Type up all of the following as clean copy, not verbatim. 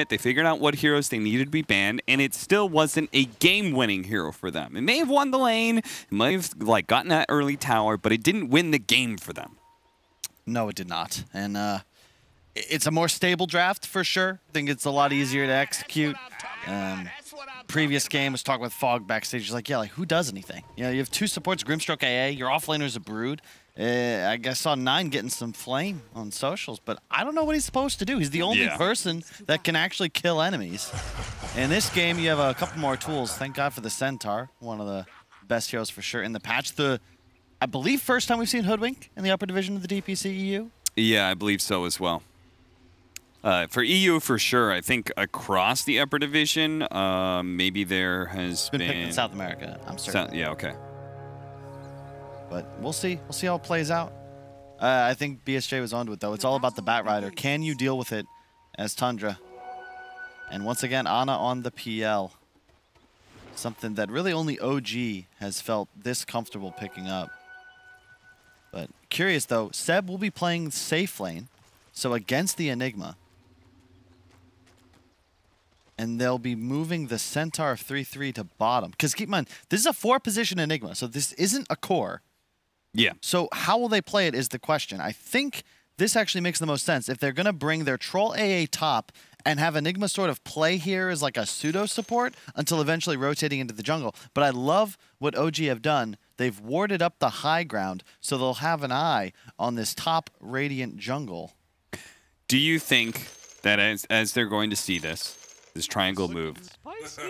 They figured out what heroes they needed to be banned, and it still wasn't a game-winning hero for them. It may have won the lane, it might have like gotten that early tower, but it didn't win the game for them. No, it did not. And it's a more stable draft for sure. I think it's a lot easier to execute. Previous game was talking with Fog backstage. He's like, yeah, like who does anything? You know, you have two supports, Grimstroke AA. Your offlaner's a Brood. I guess saw 9 getting some flame on socials, but I don't know what he's supposed to do. He's the only person that can actually kill enemies. In this game, you have a couple more tools. Thank God for the Centaur, one of the best heroes for sure in the patch. I believe first time we've seen Hoodwink in the upper division of the DPC EU. Yeah, I believe so as well. For EU, for sure. I think across the upper division, maybe there has been picked in South America, I'm certain. Yeah, okay. But we'll see. We'll see how it plays out. I think BSJ was onto it, though. It's all about the Bat Rider. Can you deal with it as Tundra? And once again, Ana on the PL. Something that really only OG has felt this comfortable picking up. But curious, though, Seb will be playing safe lane, so against the Enigma. And they'll be moving the Centaur 3-3 to bottom. Because keep in mind, this is a 4-position Enigma, so this isn't a core. Yeah. So how will they play it is the question. I think this actually makes the most sense. If they're going to bring their Troll AA top and have Enigma sort of play here as like a pseudo support until eventually rotating into the jungle. But I love what OG have done. They've warded up the high ground, so they'll have an eye on this top Radiant jungle. Do you think that as they're going to see this triangle move,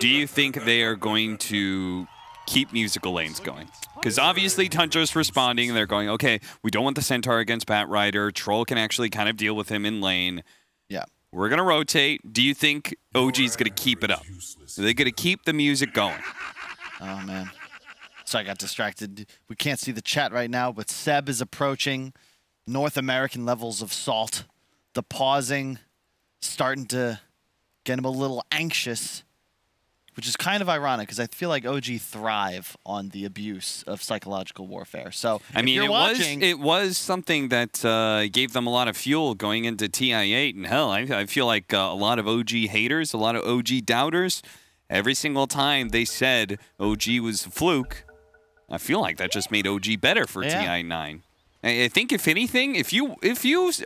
do you think they are going to keep musical lanes going? Because obviously Tundra's responding, and they're going, okay, we don't want the Centaur against Bat Rider. Troll can actually kind of deal with him in lane. Yeah. We're going to rotate. Do you think OG's going to keep it up? Are they going to keep the music going? Oh, man. So I got distracted. We can't see the chat right now, but Seb is approaching North American levels of salt. The pausing starting to get him a little anxious, which is kind of ironic because I feel like OG thrive on the abuse of psychological warfare. So I mean, it was something that gave them a lot of fuel going into TI8, and hell, I feel like a lot of OG haters, a lot of OG doubters, every single time they said OG was a fluke, I feel like that just made OG better for TI9. I think if anything, if you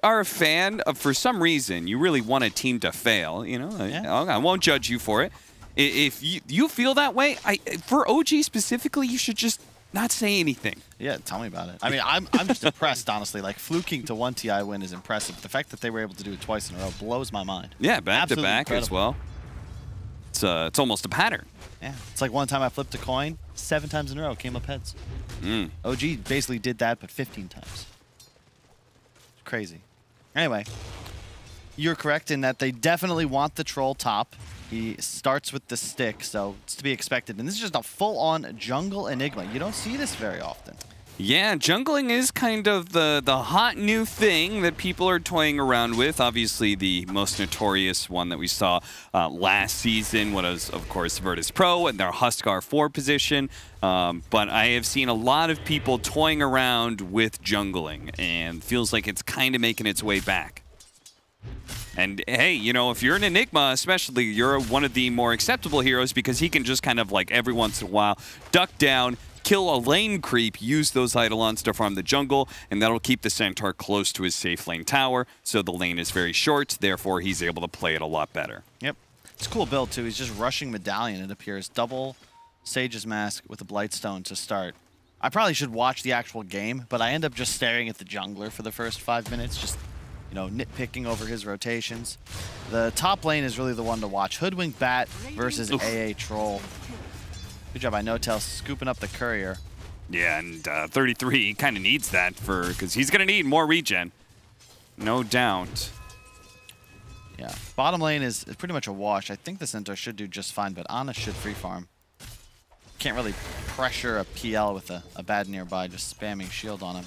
are a fan of, for some reason, you really want a team to fail, you know, I won't judge you for it. If you feel that way, for OG specifically, you should just not say anything. Yeah, tell me about it. I mean, I'm just impressed, honestly. Like, fluking to 1 TI win is impressive. The fact that they were able to do it twice in a row blows my mind. Yeah, back-to-back as well. It's almost a pattern. Yeah, it's like one time I flipped a coin, 7 times in a row, came up heads. OG basically did that, but 15 times. Crazy. Anyway, you're correct in that they definitely want the Troll top. He starts with the stick, so it's to be expected. And this is just a full-on jungle Enigma. You don't see this very often. Yeah, jungling is kind of the hot new thing that people are toying around with. Obviously, the most notorious one that we saw last season was, of course, Virtus Pro and their Huskar 4 position. But I have seen a lot of people toying around with jungling, and feels like it's kind of making its way back. And hey, you know, if you're an Enigma, especially, you're one of the more acceptable heroes because he can just kind of like every once in a while duck down, kill a lane creep, use those Eidolons to farm the jungle, and that'll keep the Centaur close to his safe lane tower, so the lane is very short, therefore he's able to play it a lot better. Yep. It's a cool build, too. He's just rushing Medallion, it appears. Double Sage's Mask with a Blightstone to start. I probably should watch the actual game, but I end up just staring at the jungler for the first 5 minutes, just, you know, nitpicking over his rotations. The top lane is really the one to watch. Hoodwink Bat versus AA Troll. Good job by No-Tail scooping up the courier. Yeah, and 33 kind of needs that because he's going to need more regen. No doubt. Yeah, bottom lane is pretty much a wash. I think the Centaur should do just fine, but Ana should free farm. Can't really pressure a PL with a bad nearby, just spamming shield on him.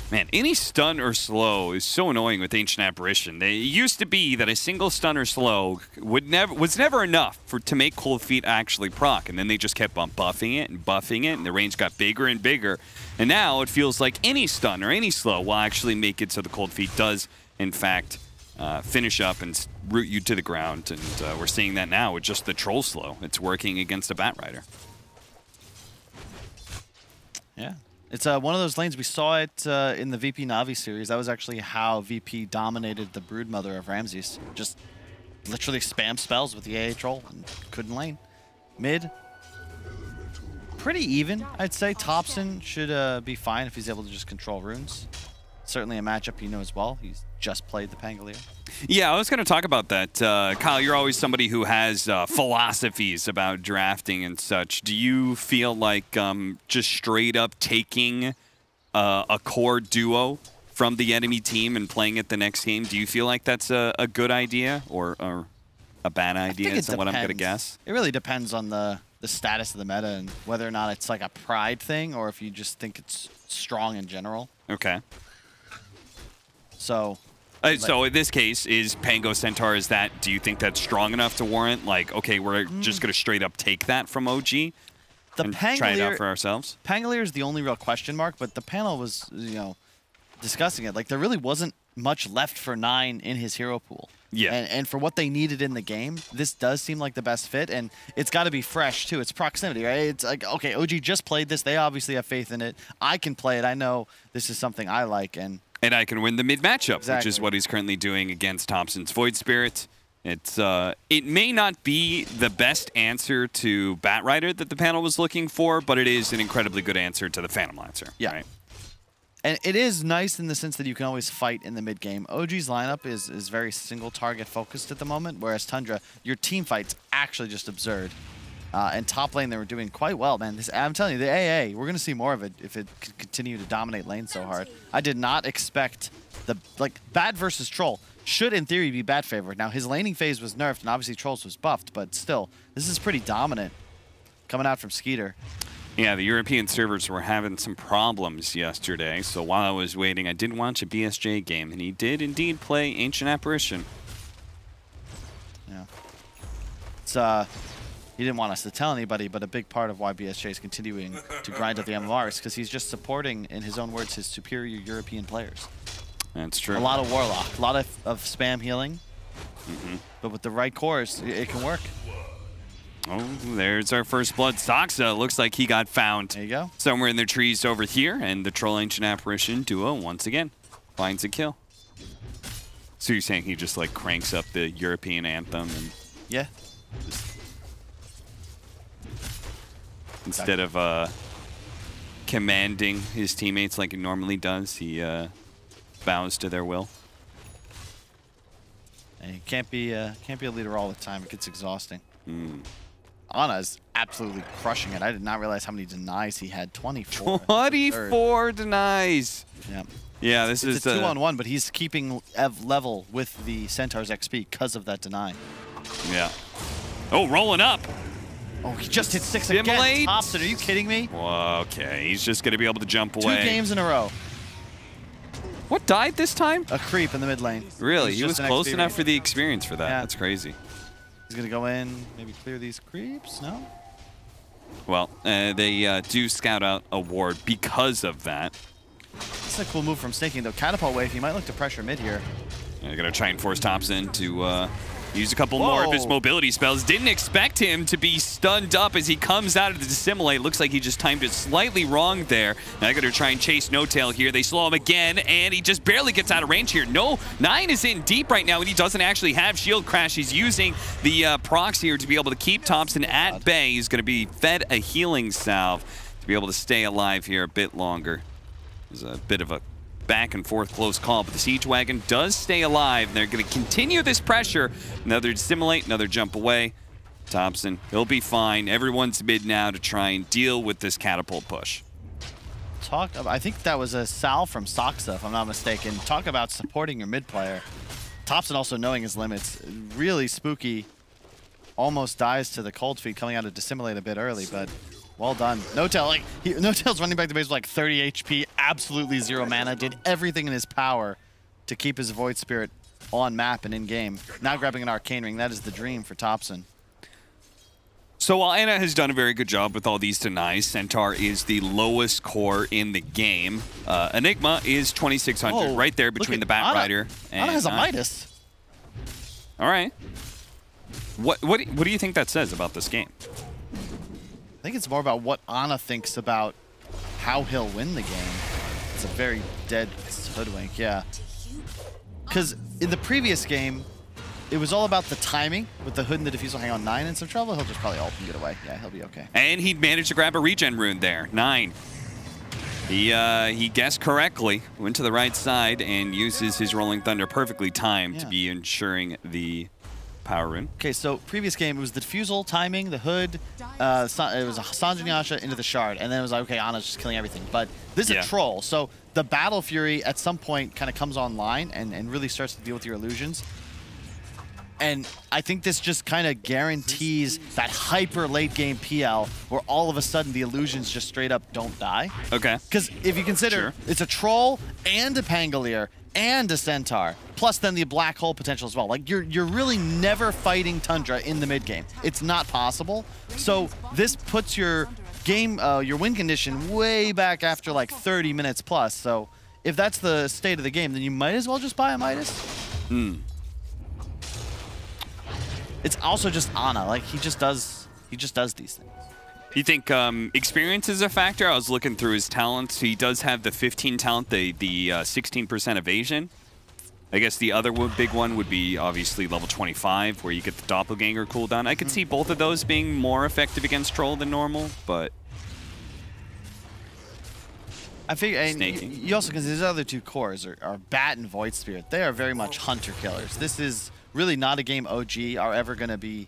Man, any stun or slow is so annoying with Ancient Apparition. It used to be that a single stun or slow was never enough to make Cold Feet actually proc, and then they just kept on buffing it, and the range got bigger and bigger. And now it feels like any stun or any slow will actually make it so the Cold Feet does, in fact, finish up and root you to the ground, and we're seeing that now with just the troll slow. It's working against a Bat Rider. Yeah. It's one of those lanes. We saw it in the VP Na'Vi series. That was actually how VP dominated the Broodmother of Ramses. Just literally spam spells with the AA troll and couldn't lane. Mid, pretty even, I'd say. Thompson should be fine if he's able to just control runes. Certainly a matchup he knows well. He's just played the Pangolier. Yeah, I was going to talk about that. Kyle, you're always somebody who has philosophies about drafting and such. Do you feel like just straight up taking a core duo from the enemy team and playing it the next game, do you feel like that's a good idea or a bad idea is what I'm going to guess? It really depends on the status of the meta and whether or not it's like a pride thing or if you just think it's strong in general. Okay. So so in this case, is Pango Centaur, do you think that's strong enough to warrant, like, okay, we're just going to straight up take that from OG and try it out for ourselves? Pangolier is the only real question mark, but the panel was, discussing it. Like, there really wasn't much left for 9 in his hero pool. Yeah. And for what they needed in the game, this does seem like the best fit, and it's got to be fresh, too. It's proximity, right? It's like, okay, OG just played this. They obviously have faith in it. I can play it. I know this is something I like, and I can win the mid matchup, exactly. Which is what he's currently doing against Thompson's Void Spirit. It may not be the best answer to Bat Rider that the panel was looking for, but it is an incredibly good answer to the Phantom Lancer. Yeah. Right? And it is nice in the sense that you can always fight in the mid game. OG's lineup is very single target focused at the moment, whereas Tundra, your team fight's actually just absurd. And top lane, they were doing quite well, man. I'm telling you, the AA, we're going to see more of it if it could continue to dominate lane so hard. I did not expect Bat versus Troll should, in theory, be Bat favored. Now, his laning phase was nerfed, and obviously Trolls was buffed, but still, this is pretty dominant coming out from Skeeter. Yeah, the European servers were having some problems yesterday, so while I was waiting, I did watch a BSJ game, and he did indeed play Ancient Apparition. Yeah. It's, he didn't want us to tell anybody, but a big part of why BSJ is continuing to grind up the MMR is because he's just supporting, in his own words, his superior European players. That's true. A lot of Warlock, a lot of spam healing, but with the right cores, it can work. Oh, there's our first blood. Soxa looks like he got found. There you go. Somewhere in the trees over here, and the Troll Ancient Apparition duo, once again, finds a kill. So you're saying he just, like, cranks up the European anthem and... Yeah. Instead of commanding his teammates like he normally does, he bows to their will. And he can't be a leader all the time. It gets exhausting. Ana's absolutely crushing it. I did not realize how many denies he had. 24. 24 denies. Yeah. Yeah, this is a 2-on-1, but he's keeping level with the Centaur's XP because of that deny. Yeah. Oh, rolling up. Oh, he just hit 6 again. Thompson, are you kidding me? Well, okay, he's just going to be able to jump away. 2 games in a row. What died this time? A creep in the mid lane. Really? He was close enough for the experience for that. Yeah. That's crazy. He's going to go in, maybe clear these creeps? No? Well, they do scout out a ward because of that. This is a cool move from Snaking, though. Catapult wave, he might look to pressure mid here. They're going to try and force Thompson to use a couple more of his mobility spells. Didn't expect him to be stunned up as he comes out of the dissimulate. Looks like he just timed it slightly wrong there. Now they're going to try and chase No Tail here. They slow him again, and he just barely gets out of range here. No, 9 is in deep right now, and he doesn't actually have shield crash. He's using the procs here to be able to keep Thompson at bay. He's going to be fed a healing salve to be able to stay alive here a bit longer. There's a bit of a back and forth close call, but the Siege Wagon does stay alive. They're going to continue this pressure. Another dissimulate, another jump away. Thompson, he'll be fine. Everyone's mid now to try and deal with this catapult push. I think that was a Sal from Soxa, if I'm not mistaken. Talk about supporting your mid player. Thompson also knowing his limits. Really spooky. Almost dies to the cold feet coming out of dissimulate a bit early, but well done. No Tail, No Tail's running back to base with like 30 HP, absolutely 0 mana, did everything in his power to keep his Void Spirit on map and in game. Now grabbing an Arcane Ring, that is the dream for Thompson. So while Anna has done a very good job with all these denies, Centaur is the lowest core in the game. Enigma is 2600, right there between the Bat Rider and Anna has a Midas. All right. What do you think that says about this game? I think it's more about what Ana thinks about how he'll win the game. It's a very dead hoodwink, yeah. Because in the previous game, it was all about the timing with the hood and the defusal hang on 9 and some trouble. He'll just probably ult and get away. Yeah, he'll be okay. And he managed to grab a regen rune there. 9. He guessed correctly, went to the right side, and uses his Rolling Thunder perfectly timed to be ensuring the power rune. Okay, so previous game, it was the defusal, timing, the hood, it was a Sanjin Yasha into the shard, and then it was like, okay, Ana's just killing everything. But this is a troll, so the Battle Fury at some point kind of comes online and really starts to deal with your illusions. And I think this just kind of guarantees that hyper late game PL where all of a sudden the illusions just straight up don't die. Okay. Because if you consider it's a troll and a Pangolier and a Centaur, plus then the black hole potential as well. Like you're really never fighting Tundra in the mid game. It's not possible. So this puts your game, your win condition way back after like 30 minutes plus. So if that's the state of the game, then you might as well just buy a Midas. It's also just Ana. Like he just does these things. You think experience is a factor? I was looking through his talents. He does have the 15 talent, the 16% evasion. I guess the other big one would be obviously level 25, where you get the doppelganger cooldown. I could see both of those being more effective against troll than normal, but I figure, and you also, because his other two cores are Bat and Void Spirit. They are very much hunter killers. This is really not a game OG are ever going to be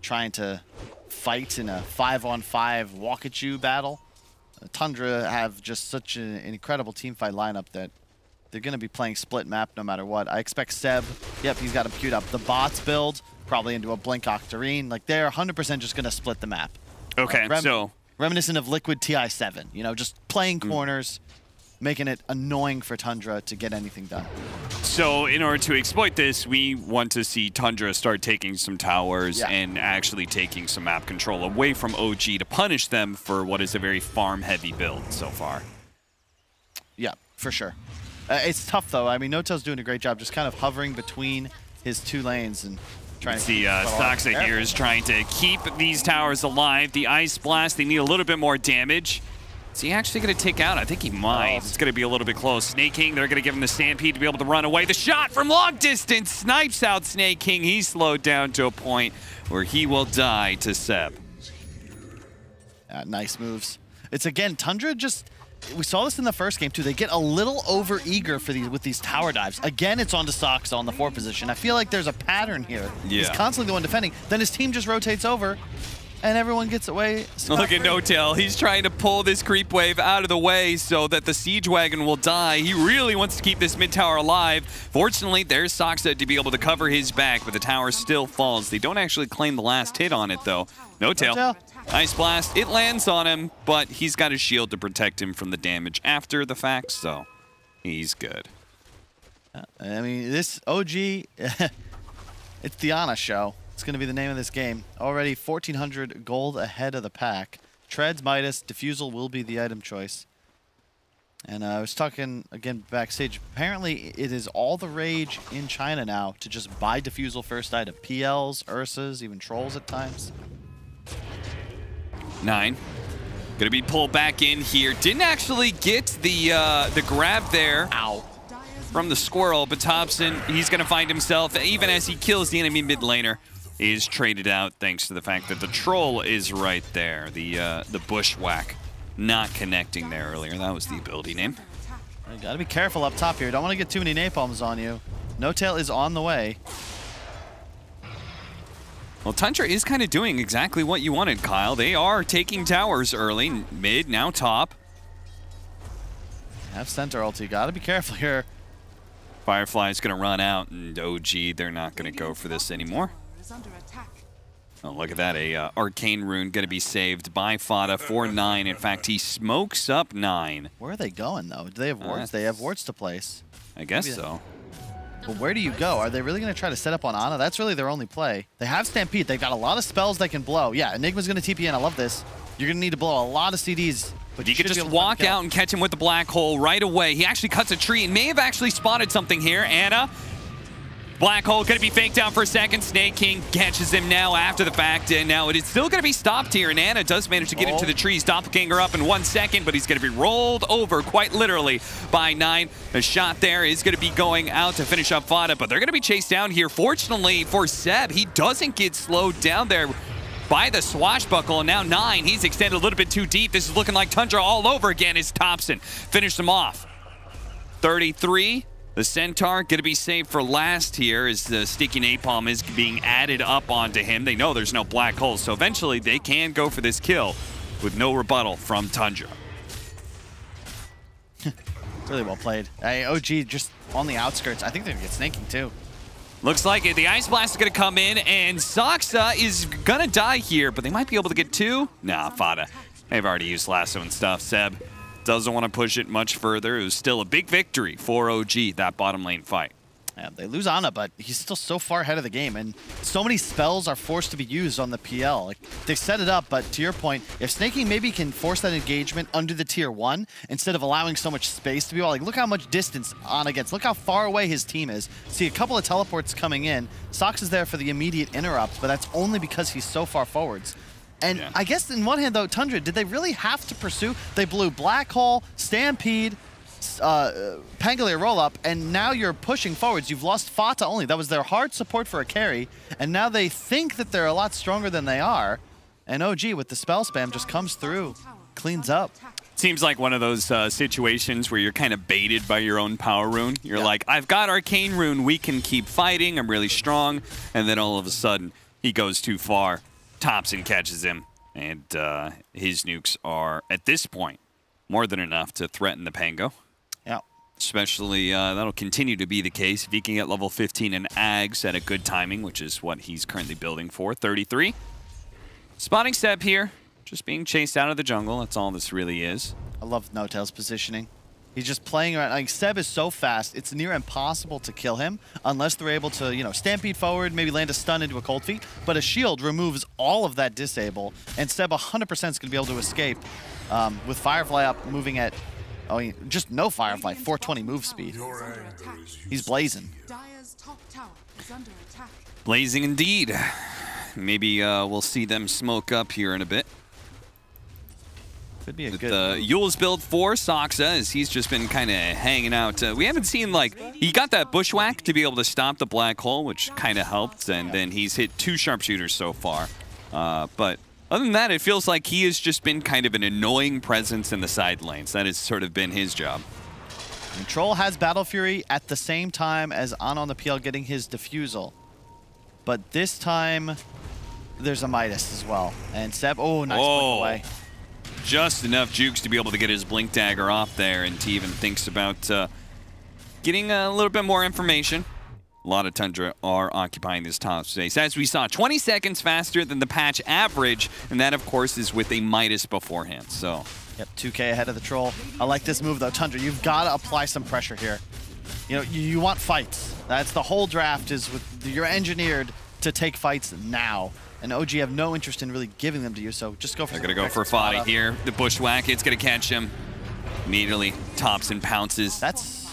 trying to fight in a 5-on-5 walk-at-you battle. Tundra have just such an incredible teamfight lineup that they're going to be playing split map no matter what. I expect Seb, yep, he's got him queued up. The bots build probably into a Blink Octarine. Like they're 100% just going to split the map. Okay, so reminiscent of Liquid TI7, you know, just playing corners, making it annoying for Tundra to get anything done. So in order to exploit this, we want to see Tundra start taking some towers and actually taking some map control away from OG to punish them for what is a very farm-heavy build so far. Yeah, for sure. It's tough, though. I mean, Notel's doing a great job just kind of hovering between his two lanes and trying to see Soxa here is trying to keep these towers alive. The Ice Blast, they need a little bit more damage. Is he actually going to take out? I think he might. It's going to be a little bit close. Snake King, they're going to give him the Stampede to be able to run away. The shot from long distance snipes out Snake King. He's slowed down to a point where he will die to Seb. Nice moves. It's, again, Tundra just... We saw this in the first game, too. They get a little over-eager with these tower dives. Again, it's onto Soxa on the 4 position. I feel like there's a pattern here. Yeah. He's constantly the one defending. Then his team just rotates over. And everyone gets away. Look at Notel. He's trying to pull this creep wave out of the way so that the siege wagon will die. He really wants to keep this mid tower alive. Fortunately, there's Soxa to be able to cover his back, but the tower still falls. They don't actually claim the last hit on it, though. Notel. Ice Blast. It lands on him, but he's got a shield to protect him from the damage after the fact, so he's good. I mean, this OG, it's the Ana show. It's going to be the name of this game. Already 1,400 gold ahead of the pack. Treads, Midas, Diffusal will be the item choice. And I was talking, again, backstage. Apparently, it is all the rage in China now to just buy Diffusal first item. PLs, Ursas, even Trolls at times. 9. Going to be pulled back in here. Didn't actually get the grab there. Ow. From the Squirrel, but Thompson, he's going to find himself, even as he kills the enemy mid laner, is traded out thanks to the fact that the Troll is right there. The Bushwhack not connecting there earlier. That was the ability name. You got to be careful up top here. Don't want to get too many napalms on you. Notel is on the way. Well, Tundra is kind of doing exactly what you wanted, Kyle. They are taking towers early, mid, now top. Have center ulti. Got to be careful here. Firefly's going to run out, and OG, they're not going to go for this anymore. Oh, look at that. A Arcane Rune going to be saved by Fada for 9. In fact, he smokes up 9. Where are they going, though? Do they have wards? They have wards to place. I guess so. But where do you go? Are they really going to try to set up on Ana? That's really their only play. They have Stampede. They've got a lot of spells they can blow. Yeah, Enigma's going to TP in. I love this. You're going to need to blow a lot of CDs. But you could just walk out and catch him with the black hole right away. He actually cuts a tree and may have actually spotted something here. Ana Black hole going to be faked out for a second. Snake King catches him now after the fact, and now it is still going to be stopped here. And Anna does manage to get into the trees. Doppelganger up in 1 second, but he's going to be rolled over quite literally by 9. The shot there is going to be going out to finish up Fada, but they're going to be chased down here. Fortunately for Seb, he doesn't get slowed down there by the swashbuckle, and now 9. He's extended a little bit too deep. This is looking like Tundra all over again as Thompson finished him off. 33. The Centaur going to be saved for last here as the sticky napalm is being added up onto him. They know there's no black hole, so eventually they can go for this kill with no rebuttal from Tundra. Really well played. OG just on the outskirts. I think they're going to get snaking too. Looks like it. The Ice Blast is going to come in, and Soxa is going to die here, but they might be able to get 2. Nah, Fada. They've already used lasso and stuff. Seb doesn't want to push it much further. It was still a big victory for OG, that bottom lane fight. Yeah, they lose Ana, but he's still so far ahead of the game, and so many spells are forced to be used on the PL. Like, they set it up, but to your point, if Snaking maybe can force that engagement under the tier 1 instead of allowing so much space to be all like, look how much distance Ana gets. Look how far away his team is. See a couple of teleports coming in. Sox is there for the immediate interrupt, but that's only because he's so far forwards. And I guess in one hand, though, Tundra, did they really have to pursue? They blew Black Hole, Stampede, Pangolier roll-up, and now you're pushing forwards. You've lost Fata only. That was their hard support for a carry, and now they think that they're a lot stronger than they are. And OG, with the spell spam, just comes through, cleans up. Seems like one of those situations where you're kind of baited by your own power rune. You're like, I've got Arcane Rune. We can keep fighting. I'm really strong. And then all of a sudden, he goes too far. Thompson catches him, and his nukes are, at this point, more than enough to threaten the Pango. Yeah. Especially, that'll continue to be the case if he can get level 15 and Ags at a good timing, which is what he's currently building for. 33. Spotting Seb here, just being chased out of the jungle. That's all this really is. I love No-Tail's positioning. He's just playing around. Like, Seb is so fast, it's near impossible to kill him unless they're able to, you know, stampede forward, maybe land a stun into a cold feet. But a shield removes all of that disable, and Seb 100% is going to be able to escape with Firefly up, moving at, just no Firefly, 420 move speed. He's blazing. Blazing indeed. Maybe we'll see them smoke up here in a bit. Could be a good Yule's build for Soxa, as he's just been kind of hanging out. We haven't seen, like, he got that bushwhack to be able to stop the black hole, which kind of helped, and then he's hit 2 sharpshooters so far. But other than that, it feels like he has just been kind of an annoying presence in the side lanes. That has sort of been his job. And Troll has Battle Fury at the same time as Ana on the PL getting his defusal. But this time, there's a Midas as well. And Seb, nice blink away. Just enough jukes to be able to get his Blink Dagger off there, and he even thinks about getting a little bit more information. A lot of Tundra are occupying this top space. As we saw, 20 seconds faster than the patch average, and that, of course, is with a Midas beforehand. So, yep, 2K ahead of the Troll. I like this move, though. Tundra, you've got to apply some pressure here. You know, you want fights. That's the whole draft is you're engineered to take fights now. And OG have no interest in really giving them to you, so just go for They're going to go for Fada here. The bushwhack, it's going to catch him. Immediately, Thompson pounces. That's...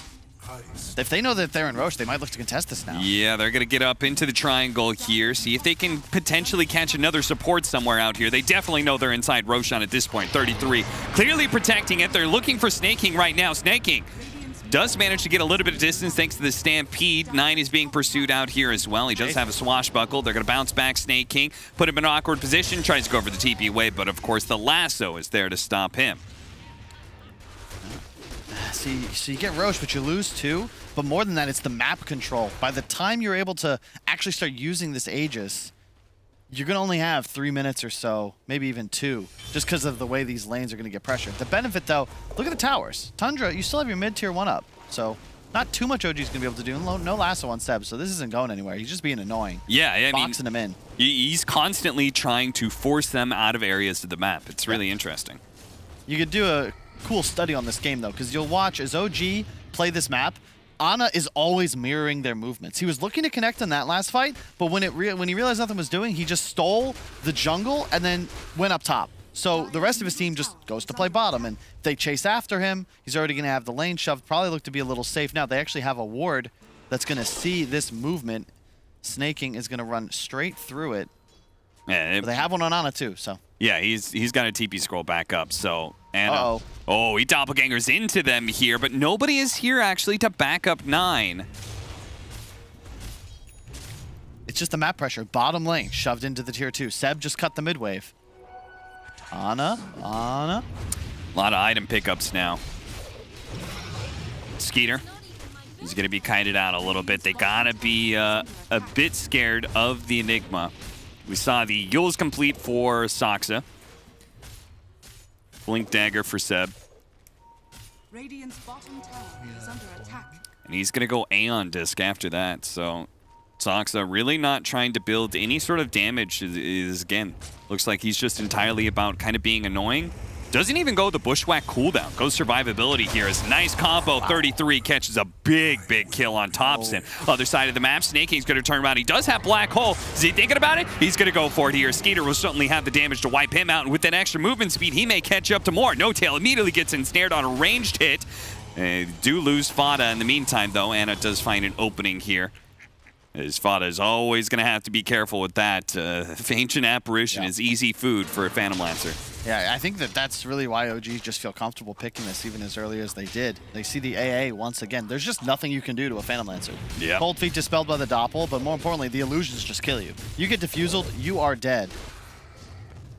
If they know that they're in Roche, they might look to contest this now. Yeah, they're going to get up into the triangle here, see if they can potentially catch another support somewhere out here. They definitely know they're inside Roshan at this point. 33. Clearly protecting it. They're looking for Snaking right now. Snaking does manage to get a little bit of distance thanks to the Stampede. 9 is being pursued out here as well. He does have a swashbuckle. They're going to bounce back Snake King, put him in an awkward position, tries to go for the TP away, but of course the lasso is there to stop him. See, so you get Roche, but you lose 2. But more than that, it's the map control. By the time you're able to actually start using this Aegis, you're going to only have 3 minutes or so, maybe even 2, just because of the way these lanes are going to get pressured. The benefit, though, look at the towers. Tundra, you still have your mid-tier 1 up, so not too much OG's going to be able to do. No lasso on Seb, so this isn't going anywhere. He's just being annoying. Yeah, I mean, boxing him in. He's constantly trying to force them out of areas of the map. It's really interesting. You could do a cool study on this game, though, because you'll watch as OG play this map. Ana is always mirroring their movements. He was looking to connect in that last fight, but when he realized nothing was doing, he just stole the jungle and then went up top. So the rest of his team just goes to play bottom, and if they chase after him, he's already going to have the lane shoved. Probably look to be a little safe now. They actually have a ward that's going to see this movement. Snaking is going to run straight through it. Yeah, But they have one on Ana too, so. Yeah, he's got a TP scroll back up, so Ana. Oh, he doppelgangers into them here, but nobody is here actually to back up 9. It's just the map pressure. Bottom lane shoved into the tier 2. Seb just cut the mid wave. Ana. A lot of item pickups now. Skeeter. He's going to be kited out a little bit. They got to be a bit scared of the Enigma. We saw the Yule's complete for Saksa. Blink Dagger for Seb. Radiant's bottom tower is under attack. And he's going to go Aeon Disc after that, so Saksa really not trying to build any sort of damage. Is again, looks like he's just entirely about kind of being annoying. Doesn't even go the Bushwhack cooldown. Goes survivability here. It's a nice combo. 33 catches a big kill on Thompson. Other side of the map, Snaking's going to turn around. He does have Black Hole. Is he thinking about it? He's going to go for it here. Skeeter will certainly have the damage to wipe him out. And with that extra movement speed, he may catch up to more. No Tail immediately gets ensnared on a ranged hit. Do lose Fada in the meantime, though. Ana does find an opening here. As Fada is always going to have to be careful with that. Ancient Apparition is easy food for a Phantom Lancer. Yeah, I think that's really why OGs just feel comfortable picking this even as early as they did. They see the AA once again. There's just nothing you can do to a Phantom Lancer. Yeah. Cold Feet dispelled by the Doppel, but more importantly, the illusions just kill you. You get diffuseled, you are dead.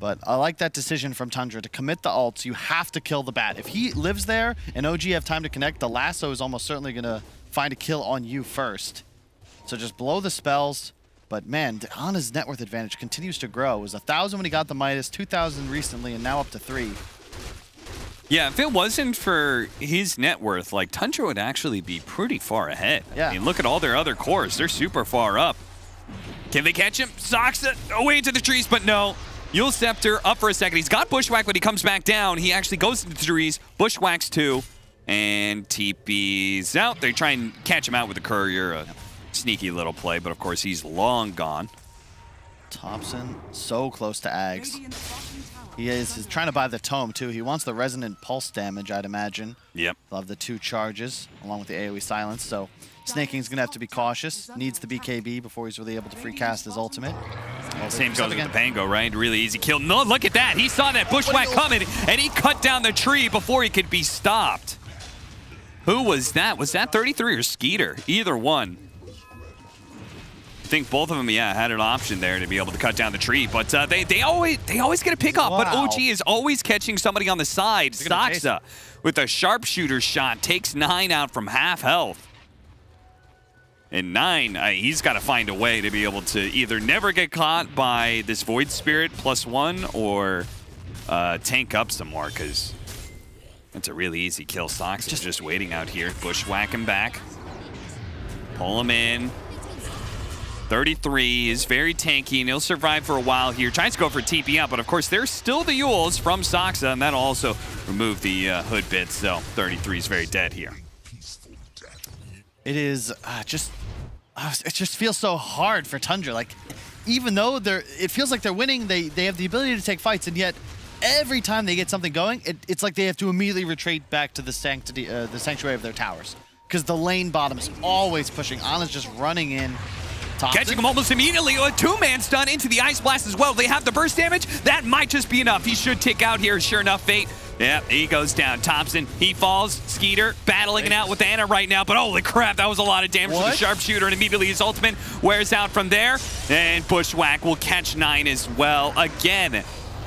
But I like that decision from Tundra to commit the ults. You have to kill the bat. If he lives there and OG have time to connect, the lasso is almost certainly going to find a kill on you first. So just blow the spells. But man, Ana's net worth advantage continues to grow. It was 1,000 when he got the Midas, 2,000 recently, and now up to 3. Yeah, if it wasn't for his net worth, like, Tundra would actually be pretty far ahead. Yeah. I mean, look at all their other cores. They're super far up. Can they catch him? Saksa away into the trees, but no. Yule Scepter up for a second. He's got Bushwhack, but he comes back down. He actually goes into the trees. Bushwhacks 2, and TP's out. They try and catch him out with the courier. Sneaky little play, but of course he's long gone. Thompson so close to Ags. He is trying to buy the tome too. He wants the resonant pulse damage, I'd imagine. Yep. Love the 2 charges along with the AoE silence. So Snaking's gonna have to be cautious. Needs the BKB before he's really able to free cast his ultimate. Same goes with the Pango, right? Really easy kill. No, look at that. He saw that Bushwhack coming and he cut down the tree before he could be stopped. Who was that? Was that 33 or Skeeter? Either one. I think both of them, yeah, had an option there to be able to cut down the tree, but they always get a pick off. Wow. But OG is always catching somebody on the side. Saksa with a sharpshooter shot takes 9 out from half health. And 9, he's got to find a way to be able to either never get caught by this Void Spirit +1 or tank up some more, because it's a really easy kill. Saksa just waiting out here. Bushwhack him back. Pull him in. 33 is very tanky, and he'll survive for a while here. Tries to go for TP out, but of course there's still the Yules from Saksa, and that'll also remove the hood bit, so 33 is very dead here. It is it just feels so hard for Tundra. Like, even though it feels like they're winning, they have the ability to take fights, and yet every time they get something going, it's like they have to immediately retreat back to the sanctuary of their towers, because the lane bottom is always pushing. Ana's just running in. Thompson. Catching him almost immediately. A 2-man stun into the Ice Blast as well. They have the burst damage. That might just be enough. He should tick out here. Sure enough, Fate. Yeah, he goes down. Thompson, he falls. Skeeter battling it out with Ana right now, but holy crap, that was a lot of damage to the sharpshooter, and immediately his ultimate wears out from there. And Bushwhack will catch 9 as well. Again,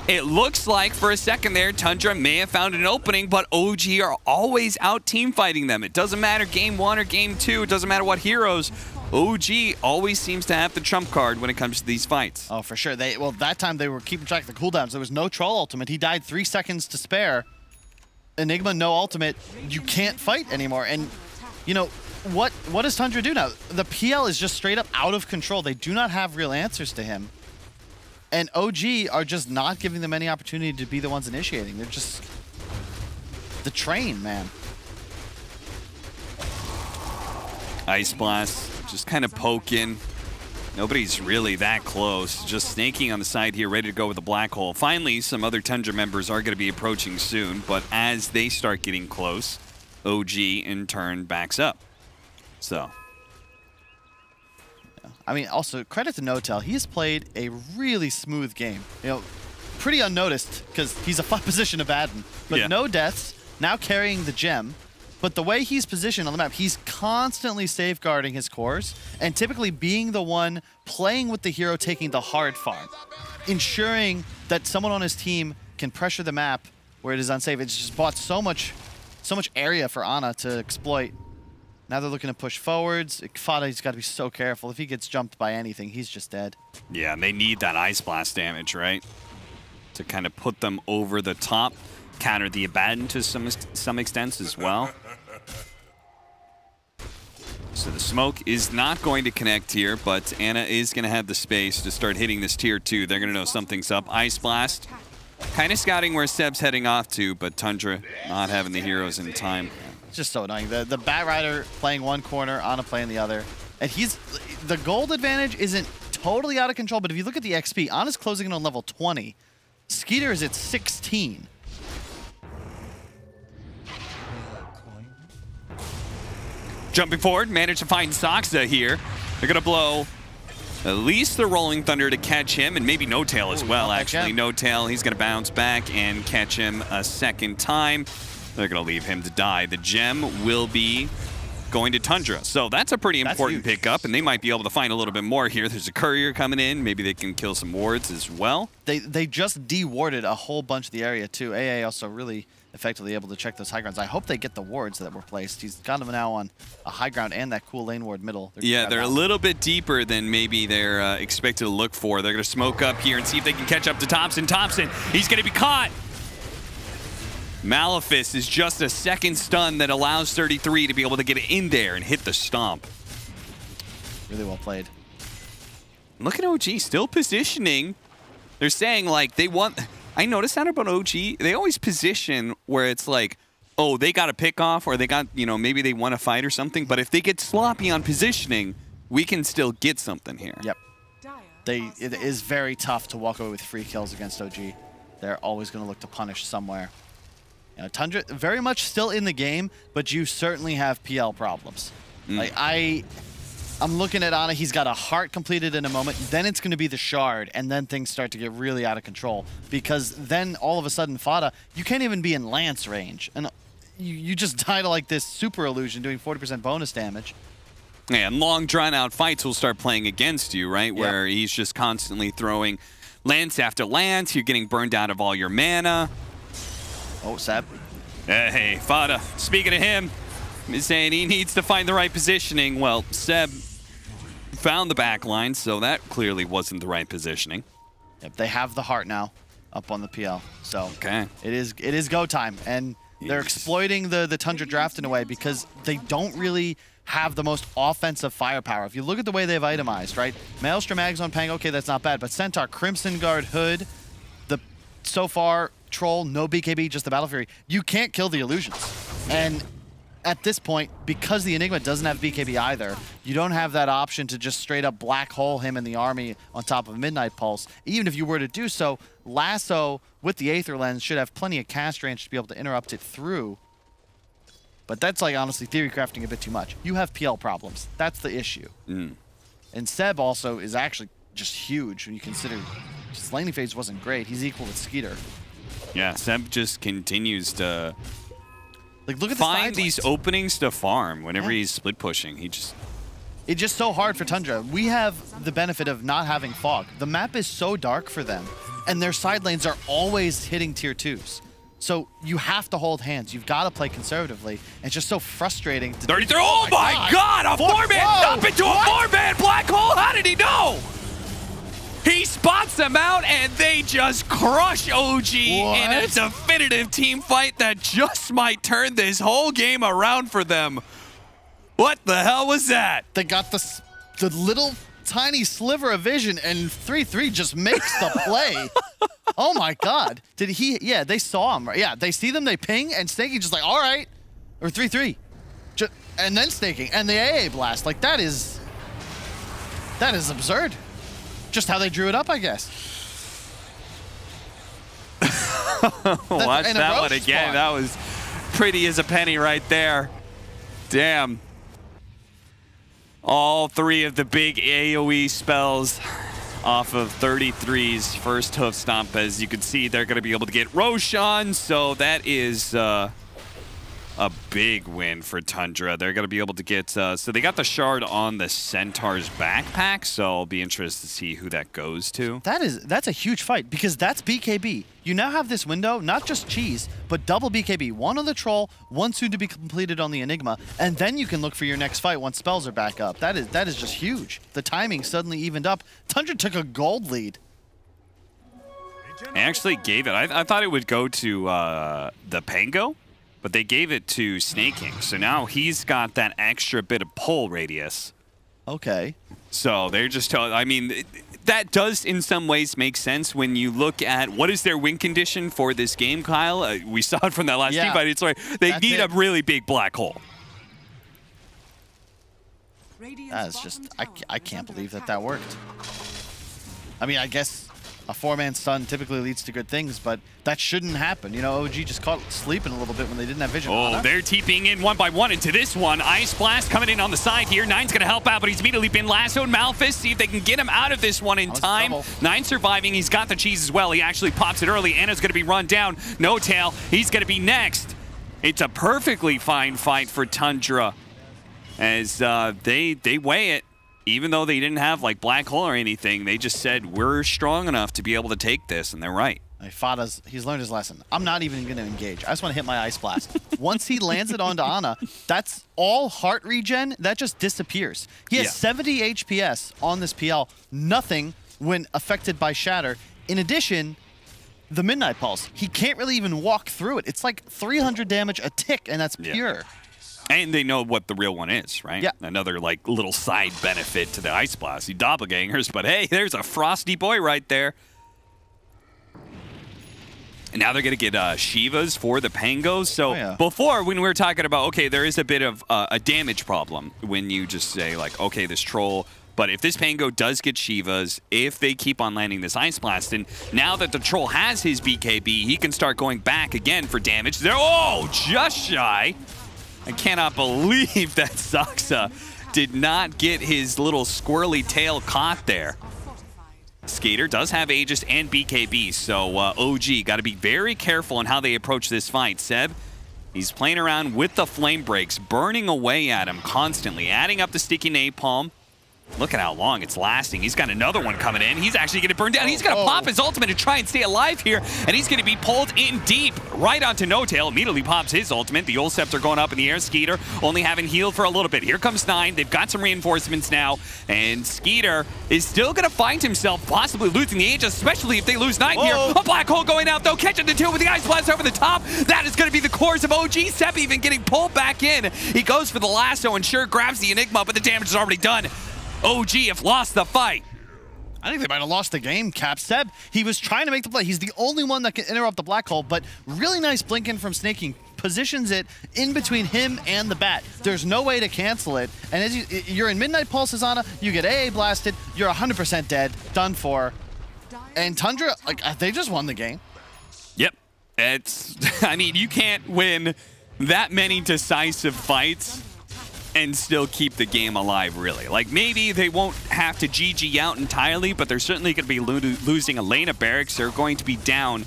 it looks like for a second there, Tundra may have found an opening, but OG are always out team fighting them. It doesn't matter game 1 or game 2. It doesn't matter what heroes. OG always seems to have the trump card when it comes to these fights. Oh, for sure. Well, that time they were keeping track of the cooldowns. There was no troll ultimate. He died 3 seconds to spare. Enigma, no ultimate. You can't fight anymore. And, you know, what does Tundra do now? The PL is just straight up out of control. They do not have real answers to him. And OG are just not giving them any opportunity to be the ones initiating. They're just the train, man. Ice Blast. Just kind of poking. Nobody's really that close. Just snaking on the side here, ready to go with the black hole. Finally, some other Tundra members are going to be approaching soon, but as they start getting close, OG in turn backs up. So, I mean, also, credit to Notel. He's played a really smooth game. You know, pretty unnoticed because he's a fun position to Baden. But no deaths, now carrying the gem. But the way he's positioned on the map, he's constantly safeguarding his cores and typically being the one playing with the hero taking the hard farm, ensuring that someone on his team can pressure the map where it is unsafe. It's just bought so much area for Ana to exploit. Now they're looking to push forwards. Fada's got to be so careful. If he gets jumped by anything, he's just dead. Yeah, and they need that Ice Blast damage, right? To kind of put them over the top, counter the Abaddon to some extent as well. So the smoke is not going to connect here, but Ana is going to have the space to start hitting this tier 2. They're going to know something's up. Ice Blast, kind of scouting where Seb's heading off to, but Tundra not having the heroes in time. It's just so annoying. The Bat Rider playing one corner, Ana playing the other. And the gold advantage isn't totally out of control, but if you look at the XP, Ana's closing in on level 20. Skeeter is at 16. Jumping forward, managed to find Saksa here. They're going to blow at least the Rolling Thunder to catch him, and maybe No Tail as well, actually. No Tail, he's going to bounce back and catch him a second time. They're going to leave him to die. The gem will be going to Tundra. So that's a pretty important pickup, and they might be able to find a little bit more here. There's a courier coming in. Maybe they can kill some wards as well. They just de-warded a whole bunch of the area, too. AA also really effectively able to check those high grounds. I hope they get the wards that were placed. He's got them now on a high ground and that cool lane ward middle. They're a little bit deeper than maybe they're expected to look for. They're going to smoke up here and see if they can catch up to Thompson. Thompson, he's going to be caught. Malefice is just a second stun that allows 33 to be able to get in there and hit the stomp. Really well played. Look at OG, still positioning. They're saying, like, they want... I noticed that about OG. They always position where it's like, oh, they got a pick off, or they got, you know, maybe they want to fight or something. But if they get sloppy on positioning, we can still get something here. Yep. It is very tough to walk away with free kills against OG. They're always going to look to punish somewhere. You know, Tundra very much still in the game, but you certainly have PL problems. Like I'm looking at Ana. He's got a heart completed in a moment. Then it's going to be the shard, and then things start to get really out of control because then all of a sudden, Fada, you can't even be in lance range, and you just die to like this super illusion doing 40% bonus damage. Yeah, and long drawn-out fights will start playing against you, right? Where he's just constantly throwing lance after lance. You're getting burned out of all your mana. Oh, Seb. Hey, Fada, speaking of him, he's saying he needs to find the right positioning. Well, Seb found the back line, so that clearly wasn't the right positioning. Yep, they have the heart now up on the PL. So it is go time. And they're exploiting the Tundra draft in a way because they don't really have the most offensive firepower. If you look at the way they've itemized, right? Maelstrom, Ags on Pang, okay, that's not bad. But Centaur, Crimson Guard, Hood, so far, Troll, no BKB, just the Battle Fury. You can't kill the illusions. And at this point, because the Enigma doesn't have BKB either, you don't have that option to just straight up black hole him in the army on top of Midnight Pulse. Even if you were to do so, Lasso with the Aether Lens should have plenty of cast range to be able to interrupt it through. But that's like honestly theory crafting a bit too much. You have PL problems. That's the issue. And Seb also is actually just huge when you consider his laning phase wasn't great. He's equal with Skeeter. Yeah, Seb just continues to like look at find these openings to farm whenever he's split pushing. It's just so hard for Tundra. We have the benefit of not having fog. The map is so dark for them, and their side lanes are always hitting tier 2s. So you have to hold hands. You've got to play conservatively. And it's just so frustrating. 33. Oh my God! A 4-man dump into a 4-man black hole. How did he know? He spots them out, and they just crush OG in a definitive team fight that just might turn this whole game around for them. What the hell was that? They got the little tiny sliver of vision, and 3-3 just makes the play. Oh my God. Did he? Yeah, they saw him. Yeah, they see them, they ping, and Snaky just like, all right. Or 3-3. And then Snaking, and the AA blast. Like, that is absurd. Just how they drew it up, I guess. Watch that one again. That was pretty as a penny right there. Damn. All three of the big AoE spells off of 33's first hoof stomp. As you can see, they're going to be able to get Roshan, so that is a big win for Tundra. They're going to be able to get, so they got the shard on the Centaur's backpack, so I'll be interested to see who that goes to. That's a huge fight, because that's BKB. You now have this window, not just cheese, but double BKB. One on the Troll, one soon to be completed on the Enigma, and then you can look for your next fight once spells are back up. That is just huge. The timing suddenly evened up. Tundra took a gold lead. They actually gave it. I thought it would go to the Pango, but they gave it to Snaking. So now he's got that extra bit of pull radius. Okay. So they're just telling, I mean, that does in some ways make sense when you look at what is their win condition for this game, Kyle. We saw it from that last team fight. It's like they need a really big black hole. That's just, I can't believe that worked. I mean, I guess a four-man stun typically leads to good things, but that shouldn't happen. You know, OG just caught sleeping a little bit when they didn't have vision. Oh, they're TPing in one by one into this one. Ice Blast coming in on the side here. Nine's going to help out, but he's immediately been lassoed. Malphus, see if they can get him out of this one in time. Nine surviving. He's got the cheese as well. He actually pops it early. Anna's going to be run down. No Tail. He's going to be next. It's a perfectly fine fight for Tundra as they weigh it. Even though they didn't have like black hole or anything, they just said, we're strong enough to be able to take this, and they're right. He's learned his lesson. I'm not even going to engage. I just want to hit my Ice Blast. Once he lands it onto Ana, that's all heart regen. That just disappears. He has 70 HPS on this PL. Nothing when affected by Shatter. In addition, the Midnight Pulse, he can't really even walk through it. It's like 300 damage a tick, and that's pure. And they know what the real one is, right? Yeah. Another like little side benefit to the Ice Blast. You doppelgangers, but hey, there's a frosty boy right there. And now they're going to get Shivas for the Pangos. So before, when we were talking about, okay, there is a bit of a damage problem when you just say like, okay, this Troll, but if this Pango does get Shivas, if they keep on landing this Ice Blast, and now that the Troll has his BKB, he can start going back again for damage. There, oh, just shy. I cannot believe that Saksa did not get his little squirrely tail caught there. Skater does have Aegis and BKB, so OG got to be very careful on how they approach this fight. Seb, he's playing around with the flame breaks, burning away at him constantly, adding up the sticky napalm. Look at how long it's lasting. He's got another one coming in. He's actually going to burn down. He's going to pop his ultimate and try and stay alive here. And he's going to be pulled in deep right onto No Tail. Immediately pops his ultimate. The Ult Scepter going up in the air. Skeeter only having healed for a little bit. Here comes Nine. They've got some reinforcements now. And Skeeter is still going to find himself possibly losing the Aegis, especially if they lose Nine here. A black hole going out, though. Catching the two with the Ice Blast over the top. That is going to be the course of OG. Sep even getting pulled back in. He goes for the lasso and sure grabs the Enigma, but the damage is already done. OG have lost the fight. I think they might have lost the game, Cap. Seb, he was trying to make the play. He's the only one that can interrupt the black hole, but really nice blinking from Snaking. Positions it in between him and the bat. There's no way to cancel it. And as you're in Midnight Pulses, Ana, you get AA blasted, you're 100% dead, done for. And Tundra, like, they just won the game. Yep. It's, I mean, you can't win that many decisive fights and still keep the game alive, really. Like, maybe they won't have to GG out entirely, but they're certainly going to be losing a lane of barracks. They're going to be down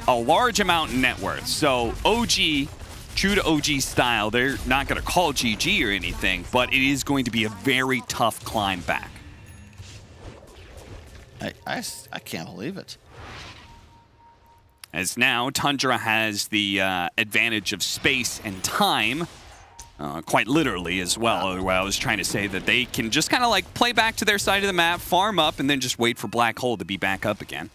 a large amount in net worth. So OG, true to OG style, they're not going to call GG or anything, but it is going to be a very tough climb back. I can't believe it. As now, Tundra has the advantage of space and time. Quite literally as well, where I was trying to say that they can just kind of like play back to their side of the map, farm up, and then just wait for Black Hole to be back up again.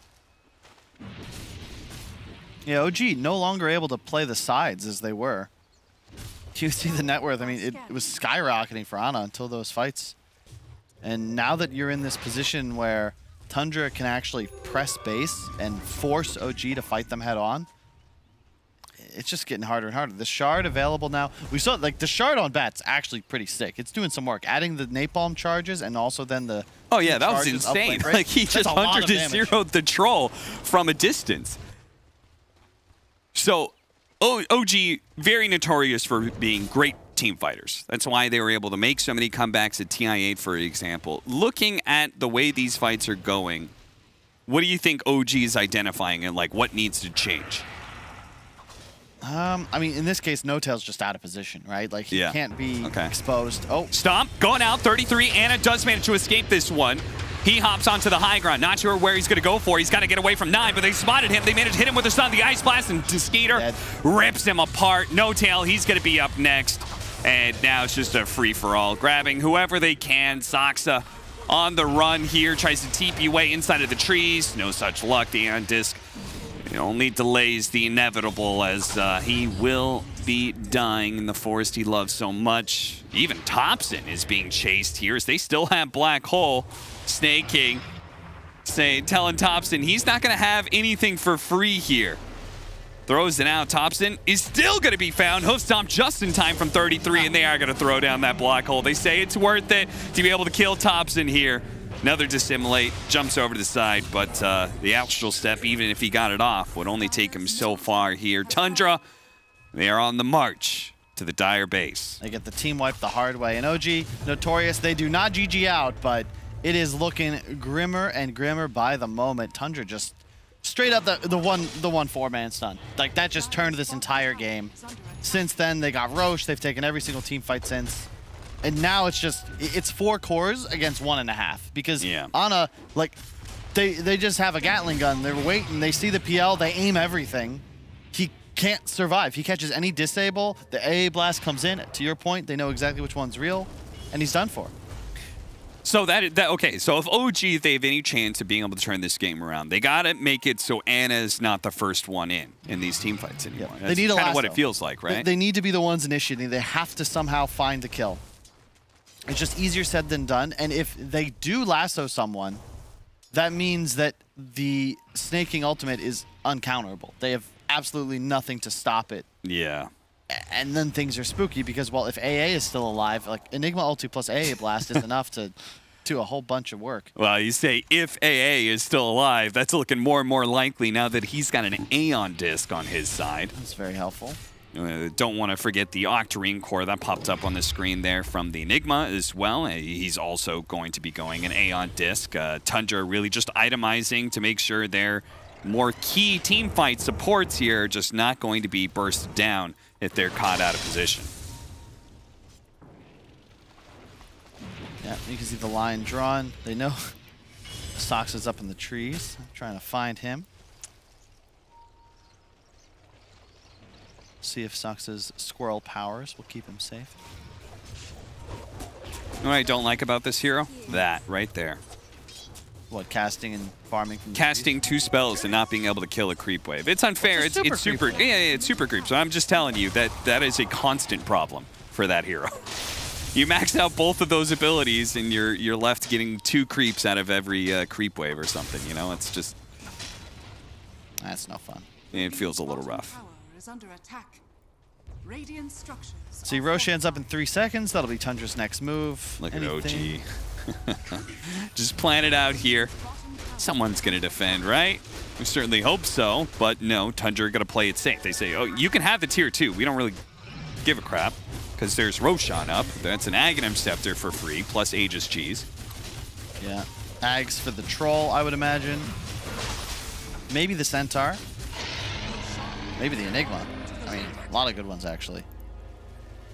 Yeah, OG no longer able to play the sides as they were. You see the net worth, I mean, it was skyrocketing for Ana until those fights. And now that you're in this position where Tundra can actually press base and force OG to fight them head on, it's just getting harder and harder. The shard available now. We saw like the shard on Bat's actually pretty sick. It's doing some work. Adding the napalm charges and also then the that was insane. Like he just 100-0'd the Troll from a distance. So OG very notorious for being great team fighters. That's why they were able to make so many comebacks at TI8, for example. Looking at the way these fights are going, what do you think OG is identifying and like what needs to change? I mean, in this case, No-Tail's just out of position, right? Like, he can't be exposed. Oh. Stomp, going out, 33. Anna does manage to escape this one. He hops onto the high ground. Not sure where he's going to go for. He's got to get away from 9, but they spotted him. They managed to hit him with a stun. The Ice Blast, and Skeeter rips him apart. No-Tail, he's going to be up next. And now it's just a free-for-all. Grabbing whoever they can. Soxa on the run here. Tries to TP away inside of the trees. No such luck. The Aeon Disc only delays the inevitable as he will be dying in the forest he loves so much. Even Thompson is being chased here as they still have Black Hole. Snake King telling Thompson he's not going to have anything for free here. Throws it out. Thompson is still going to be found. Hoof stomp just in time from 33, and they are going to throw down that Black Hole. They say it's worth it to be able to kill Thompson here. Another dissimulate, jumps over to the side, but the astral step, even if he got it off, would only take him so far here. Tundra, they are on the march to the Dire base. They get the team wipe the hard way. And OG, Notorious, they do not GG out, but it is looking grimmer and grimmer by the moment. Tundra just straight up the one four-man stun. Like, that just turned this entire game. Since then, they got Roche. They've taken every single team fight since. And now it's 4 cores against 1.5 because Ana, like, they just have a Gatling gun. They're waiting. They see the PL. They aim everything. He can't survive. He catches any disable. The AA blast comes in. To your point, they know exactly which one's real, and he's done for. So okay. So if OG, if they have any chance of being able to turn this game around, they gotta make it so Anna's not the first one in these team fights anymore. They need a kind of what it feels like, right? They need to be the ones initiating. They have to somehow find the kill. It's just easier said than done. And if they do lasso someone, that means that the Snake King ultimate is uncounterable. They have absolutely nothing to stop it. Yeah. And then things are spooky because, well, if AA is still alive, like Enigma ulti plus AA blast is enough to do a whole bunch of work. Well, you say if AA is still alive, that's looking more and more likely now that he's got an Aeon Disc on his side. That's very helpful. Don't want to forget the Octarine core that popped up on the screen there from the Enigma as well. He's also going to be going an Aeon Disc. Tundra really just itemizing to make sure their more key team fight supports here are just not going to be bursted down if they're caught out of position. Yeah, you can see the line drawn. They know Soxa's up in the trees. I'm trying to find him. See if Soxa's squirrel powers will keep him safe. You know what I don't like about this hero? That right there. What, casting and farming from the casting trees? 2 spells and not being able to kill a creep wave. It's unfair. It's super. Yeah, it's super creep. So I'm just telling you that is a constant problem for that hero. You max out both of those abilities and you're left getting 2 creeps out of every creep wave or something. You know, it's just. That's no fun. It feels a little rough. Under attack. Radiant structures. See, Roche ends up in 3 seconds. That'll be Tundra's next move. Look at OG. Just plan it out here. Someone's going to defend, right? We certainly hope so, but no, Tundra going to play it safe. They say, oh, you can have the tier 2. We don't really give a crap because there's Roshan up. That's an Aghanim Scepter for free, plus Aegis Cheese. Yeah. Ags for the Troll, I would imagine. Maybe the Centaur. Maybe the Enigma. I mean, a lot of good ones, actually.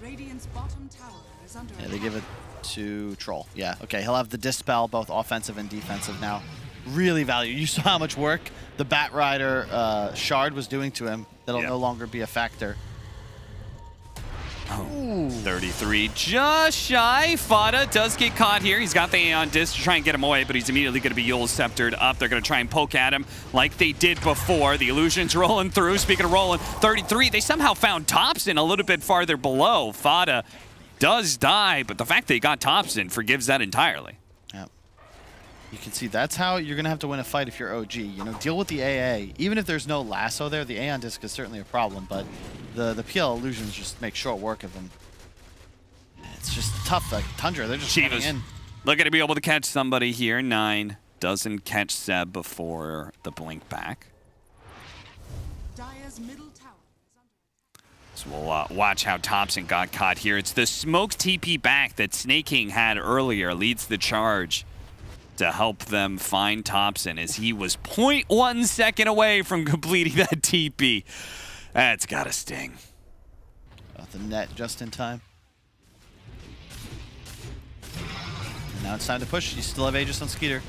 Radiant's bottom tower is under they give it to Troll. Yeah, okay. He'll have the Dispel, both offensive and defensive now. Really value. You saw how much work the Bat Rider Shard was doing to him. That'll no longer be a factor. Oh, 33, just shy. Fada does get caught here. He's got the Aeon Disc to try and get him away, but he's immediately going to be Yule Sceptered up. They're going to try and poke at him like they did before. The illusion's rolling through. Speaking of rolling, 33, they somehow found Thompson a little bit farther below. Fada does die, but the fact they got Thompson forgives that entirely. Yep. You can see that's how you're going to have to win a fight if you're OG. You know, deal with the AA. Even if there's no lasso there, the Aeon Disc is certainly a problem, but the PL illusions just make short work of them. It's just tough. Like Tundra, they're just running in. Looking to be able to catch somebody here. 9 doesn't catch Seb before the blink back. Dire's middle tower is under So we'll watch how Thompson got caught here. It's the smoked TP back that Snake King had earlier leads the charge to help them find Thompson as he was 0.1 second away from completing that TP. That's gotta sting. Off the net just in time. And now it's time to push. You still have Aegis on Skeeter.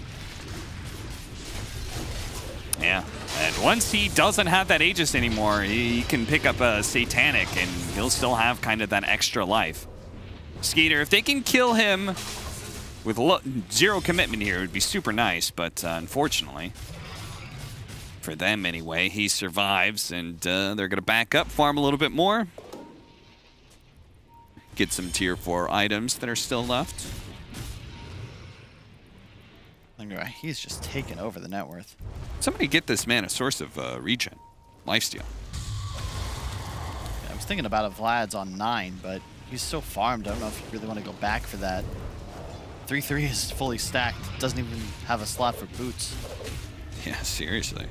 Yeah, and once he doesn't have that Aegis anymore, he can pick up a Satanic and he'll still have kind of that extra life. Skeeter, if they can kill him with zero commitment here, it would be super nice, but unfortunately, for them anyway, he survives, and they're going to back up, farm a little bit more. Get some tier 4 items that are still left. He's just taken over the net worth. Somebody get this man a source of regen. Lifesteal. Yeah, I was thinking about a Vlad's on 9, but he's so farmed, I don't know if you really want to go back for that. 3-3 is fully stacked. Doesn't even have a slot for boots. Yeah, seriously.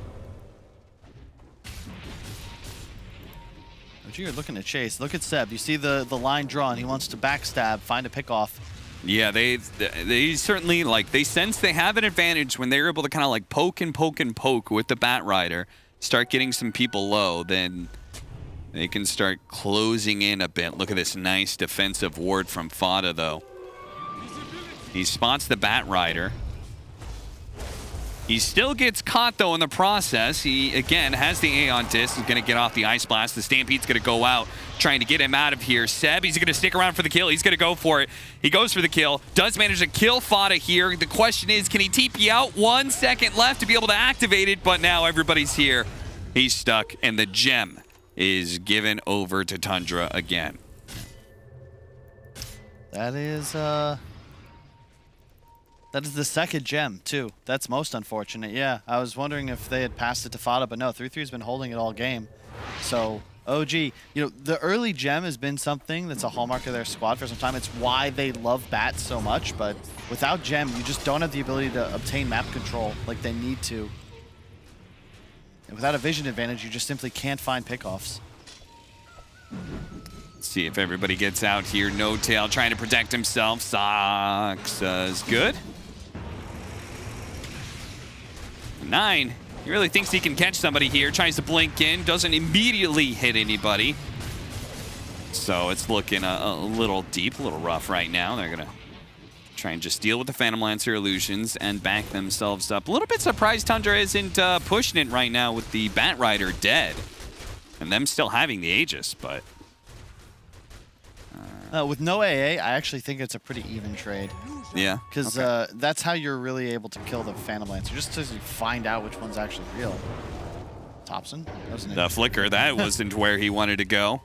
But you're looking to chase. Look at Seb. You see the line drawn. He wants to backstab, find a pick off. Yeah, they certainly, like, they sense they have an advantage when they're able to kind of like poke and poke and poke with the Bat Rider, start getting some people low, then they can start closing in a bit. Look at this nice defensive ward from Fada, though. He spots the Bat Rider. He still gets caught, though, in the process. He, again, has the Aeon Disc. He's going to get off the Ice Blast. The Stampede's going to go out, trying to get him out of here. Seb, he's going to stick around for the kill. He's going to go for it. He goes for the kill. Does manage to kill Fada here. The question is, can he TP out? 1 second left to be able to activate it, but now everybody's here. He's stuck, and the gem is given over to Tundra again. That is the second gem, too. That's most unfortunate. Yeah, I was wondering if they had passed it to Fada, but no, 3-3's been holding it all game. So, OG, you know, the early gem has been something that's a hallmark of their squad for some time. It's why they love bats so much, but without gem, you just don't have the ability to obtain map control like they need to. And without a vision advantage, you just simply can't find pickoffs. See if everybody gets out here. No Tail trying to protect himself. Sox is good. 9. He really thinks he can catch somebody here. Tries to blink in. Doesn't immediately hit anybody. So it's looking a little deep, a little rough right now. They're going to try and just deal with the Phantom Lancer illusions and back themselves up. A little bit surprised Tundra isn't pushing it right now with the Bat Rider dead. And them still having the Aegis, but... with no AA, I actually think it's a pretty even trade. Yeah. Because that's how you're really able to kill the Phantom Lancer, just as you find out which one's actually real. Thompson? The flicker, that wasn't where he wanted to go.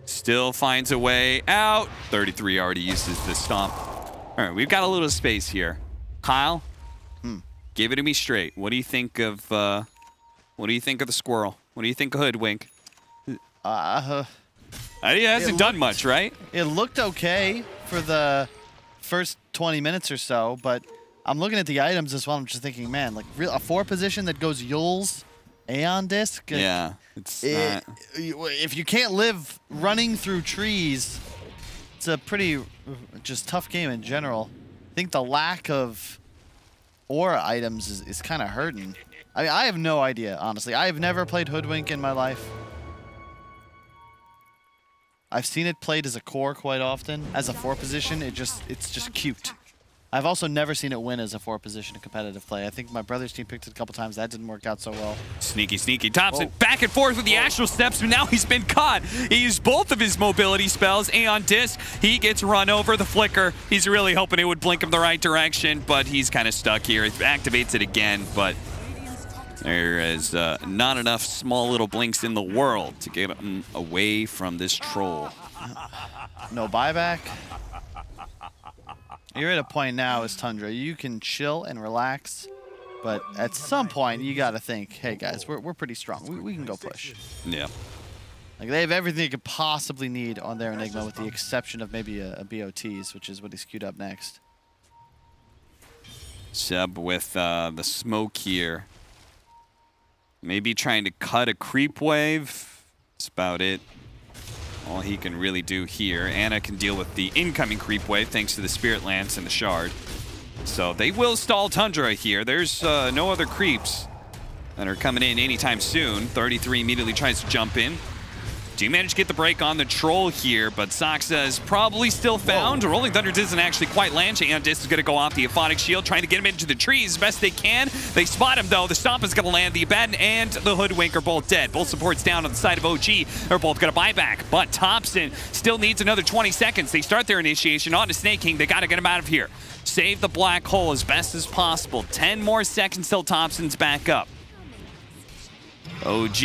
Still finds a way out. 33 already uses the stomp. All right, we've got a little space here. Kyle, give it to me straight. What do you think of the squirrel? What do you think of Hoodwink? He hasn't done much, right? It looked okay for the first 20 minutes or so, but I'm looking at the items as well. I'm just thinking, man, like a 4 position that goes Yule's Aeon Disc. Yeah, it's not. If you can't live running through trees, it's a pretty just tough game in general. I think the lack of aura items is kind of hurting. I mean, I have no idea, honestly. I have never played Hoodwink in my life. I've seen it played as a core quite often. As a 4 position, it's just cute. I've also never seen it win as a 4 position in competitive play. I think my brother's team picked it a couple times. That didn't work out so well. Sneaky, sneaky. Thompson back and forth with the astral steps, but now he's been caught. He used both of his mobility spells. Aeon Disc, he gets run over. The flicker, he's really hoping it would blink him the right direction, but he's kind of stuck here. It activates it again, but there is not enough small little blinks in the world to get him away from this troll. No buyback. You're at a point now as Tundra. You can chill and relax, but at some point you got to think, hey guys, we're pretty strong. We can go push. Yeah. Like they have everything they could possibly need on their Enigma, with the exception of maybe a BOTs, which is what he's queued up next. Seb with the smoke here. Maybe trying to cut a creep wave. That's about it. all he can really do here. Anna can deal with the incoming creep wave thanks to the Spirit Lance and the Shard. So they will stall Tundra here. There's no other creeps that are coming in anytime soon. 33 immediately tries to jump in. Do manage to get the break on the troll here, but Soxa is probably still found. Whoa. Rolling Thunder doesn't actually quite land. Andis is going to go off the Aphotic Shield, trying to get him into the trees as best they can. They spot him, though. The Stomp is going to land. The Abaddon and the Hoodwink are both dead. Both supports down on the side of OG. They're both going to buy back, but Thompson still needs another 20 seconds. They start their initiation on to Snake King. They got to get him out of here. Save the black hole as best as possible. 10 more seconds till Thompson's back up. OG.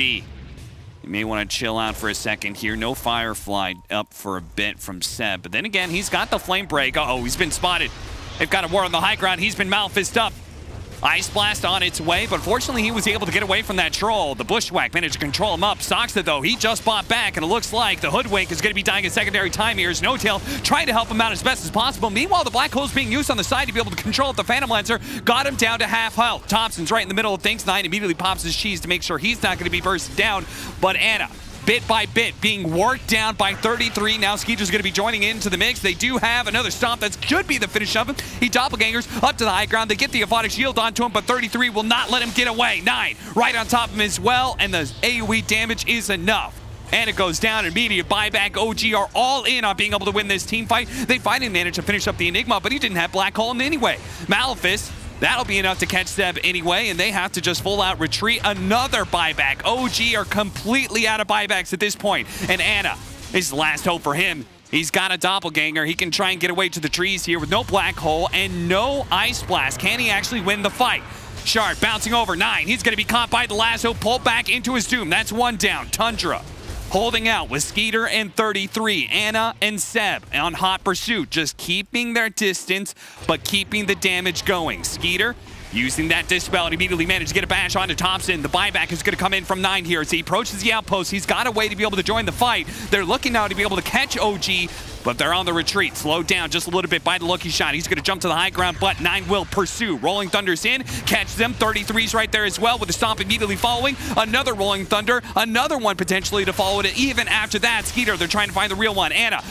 You may want to chill out for a second here. No Firefly up for a bit from Seb. But then again, he's got the Flame Break. Uh-oh, he's been spotted. They've got a war on the high ground. He's been Malphist up. Ice Blast on its way, but fortunately he was able to get away from that troll. The Bushwhack managed to control him up. Soxa, though, he just bought back, and it looks like the Hoodwink is going to be dying a secondary time here. Snowtail trying to help him out as best as possible. Meanwhile, the Black Hole's being used on the side to be able to control the Phantom Lancer. Got him down to half health. Thompson's right in the middle of things. 9 immediately pops his cheese to make sure he's not going to be bursted down, but Anna, bit by bit, being worked down by 33. Now Skeeter's going to be joining into the mix. They do have another stomp that should be the finish of him. He doppelgangers up to the high ground. They get the Aphotic Shield onto him, but 33 will not let him get away. 9 right on top of him as well, and the AoE damage is enough. And it goes down. Immediate buyback. OG are all in on being able to win this team fight. They finally managed to finish up the Enigma, but he didn't have Black Hole in anyway. Malefice, that'll be enough to catch Seb anyway, and they have to just full out retreat. Another buyback. OG are completely out of buybacks at this point, and Anna is the last hope for him. He's got a doppelganger. He can try and get away to the trees here with no Black Hole and no Ice Blast. Can he actually win the fight? Shard bouncing over. 9. He's going to be caught by the lasso, pulled back into his doom. That's 1 down. Tundra holding out with Skeeter and 33. Anna and Seb on hot pursuit, just keeping their distance, but keeping the damage going. Skeeter using that Dispel and immediately managed to get a bash onto Thompson. The buyback is going to come in from 9 here as he approaches the outpost. He's got a way to be able to join the fight. They're looking now to be able to catch OG, but they're on the retreat. Slowed down just a little bit by the Lucky Shot. He's going to jump to the high ground, but 9 will pursue. Rolling Thunder's in, catch them. 33's right there as well with the Stomp immediately following. Another Rolling Thunder, another one potentially to follow it. Even after that, Skeeter, they're trying to find the real one. Anna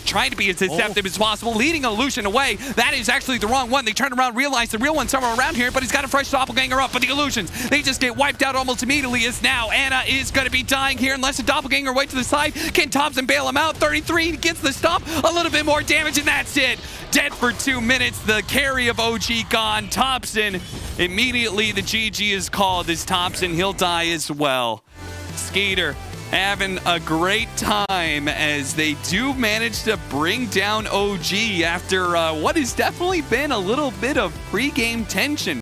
trying to be as deceptive as possible, leading Illusion away. That is actually the wrong one. They turn around, realize the real one's somewhere around here, but he's got a fresh doppelganger up. But the Illusions, they just get wiped out almost immediately, as now Anna is going to be dying here unless the doppelganger way to the side. Can Thompson bail him out? 33 gets the stop, a little bit more damage, and that's it. Dead for 2 minutes. The carry of OG gone. Thompson, immediately the GG is called as Thompson. He'll die as well. Skeeter having a great time as they do manage to bring down OG after what has definitely been a little bit of pre-game tension.